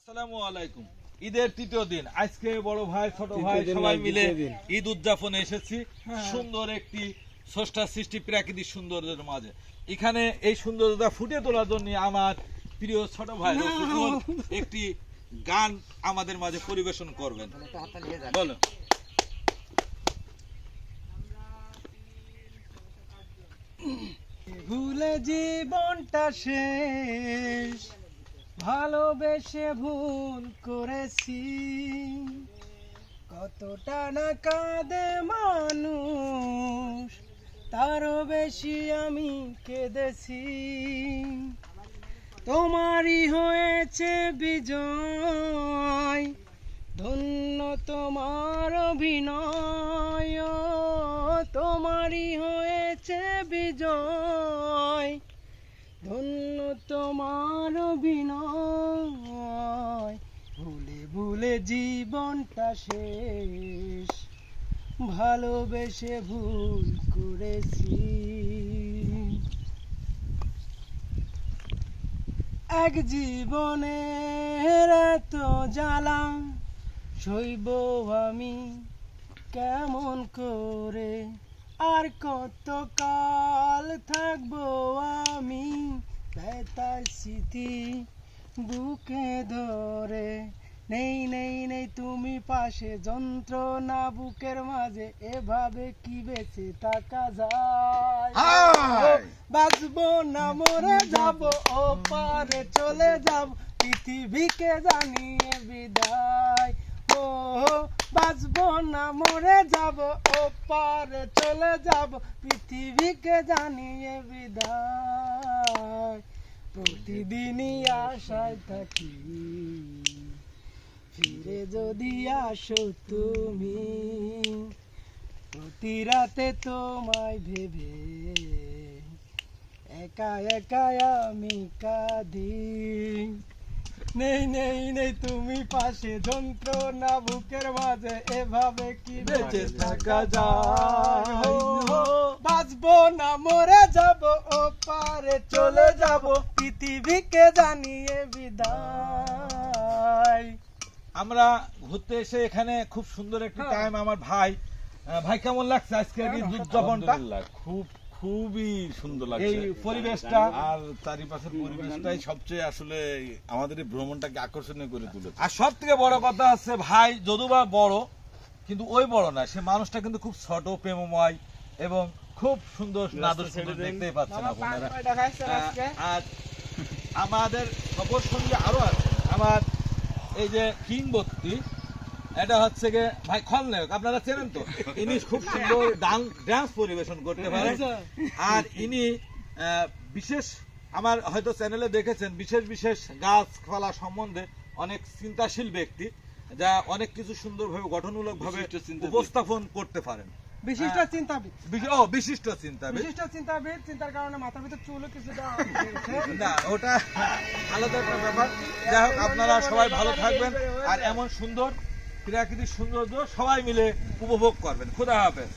আসসালামু আলাইকুম। ঈদের তৃতীয় দিন, আজকে বড় ভাই ছোট ভাই সবাই মিলে ঈদ উদযাপনে এসেছি সুন্দর একটি স্রষ্টার সৃষ্টি প্রাকৃতিক সৌন্দর্যের মাঝে। এখানে এই সৌন্দর্যতা ফুটিয়ে তোলার জন্য আমার প্রিয় ছোট ভাই একটি গান আমাদের মাঝে পরিবেশন করবেন। বলো। ভুলে জীবনটা শেষ, ভালোবেসে ভুল করেছি, কতটা না কাঁদে মানুষ, তারও বেশি আমি কেঁদেছি। তোমারই হয়েছে বিজয়, ধন্য তোমার অভিনয়, তোমারই হয়েছে বিজয়, ধন্য তোমার অভিনয়। ভুলে ভুলে জীবনটা শেষ, ভালোবেসে ভুল করেছি। এক জীবনের এত জ্বালা সইব আমি কেমন করে, আর কত কাল থাকবো আমি ব্যথার স্মৃতি বুকে ধরে। নেই নেই নেই তুমি পাশে, যন্ত্রণা বুকের মাঝে, এভাবে কি বেঁচে থাকা যায়? বাঁচবো না মরে যাব, ও পারে চলে যাব, পৃথিবীকে জানিয়ে বিদায়। ও বাঁচবো না মরে যাব, ও পারে চলে যাব, পৃথিবীকে জানিয়ে বিদায়। প্রতিদিনই আশায় থাকি, ফিরে যদি আসো তুমি, প্রতি রাতে তোমায় ভেবে একা একা আমি কাঁদি। নেই নেই নেই তুমি পাশে, যন্ত্রণা বুকের মাঝে, এভাবে কি বেঁচে থাকা যায়? বাঁচবো না মরে যাব, ও পারে চলে যাব, পৃথিবীকে জানিয়ে বিদায়। আমরা ঘুরতে এসে এখানে খুব সুন্দর একটি টাইম। আমার ভাই কেমন লাগছে আজকে ঈদ উদযাপনটা? খুবই সুন্দর লাগছে এই পরিবেশটা আর চারিপাশের পরিবেশটাই সবচেয়ে আসলে আমাদের এই ভ্রমণটাকে আকর্ষণীয় করে তুলেছে। আর সব থেকে বড় কথা হচ্ছে ভাই যদিবা বড়, কিন্তু ওই বড় না, সে মানুষটা কিন্তু খুব ছোট, প্রেমময় এবং খুব সুন্দর, নাদুর সুন্দর, দেখতেই পাচ্ছেন আপনারা। আর আমাদের সকল সঙ্গে আরো আছে আমার এই যে কিংবদন্তি, এটা হচ্ছে গিয়ে ভাই খলনায়ক, আপনারা চেনেন তো, ইনি খুব সুন্দর ডান্স পরিবেশন করতে পারেন। আর ইনি বিশেষ, আমার হয়তো চ্যানেলে দেখেছেন, বিশেষ বিশেষ গাছপালা সম্বন্ধে অনেক চিন্তাশীল ব্যক্তি, যা অনেক কিছু সুন্দরভাবে গঠনমূলক ভাবে উপস্থাপন করতে পারেন। বিশিষ্ট চিন্তাবিদ, বিশিষ্ট চিন্তাবিদ, চিন্তার কারণে মাথার ভিতর চুলও কিছুটা না, ওটা আলাদা একটা ব্যাপার। যাই হোক, আপনারা সবাই ভালো থাকবেন আর এমন সুন্দর প্রাকৃতিক সৌন্দর্য সবাই মিলে উপভোগ করবেন। খোদা হাফেজ।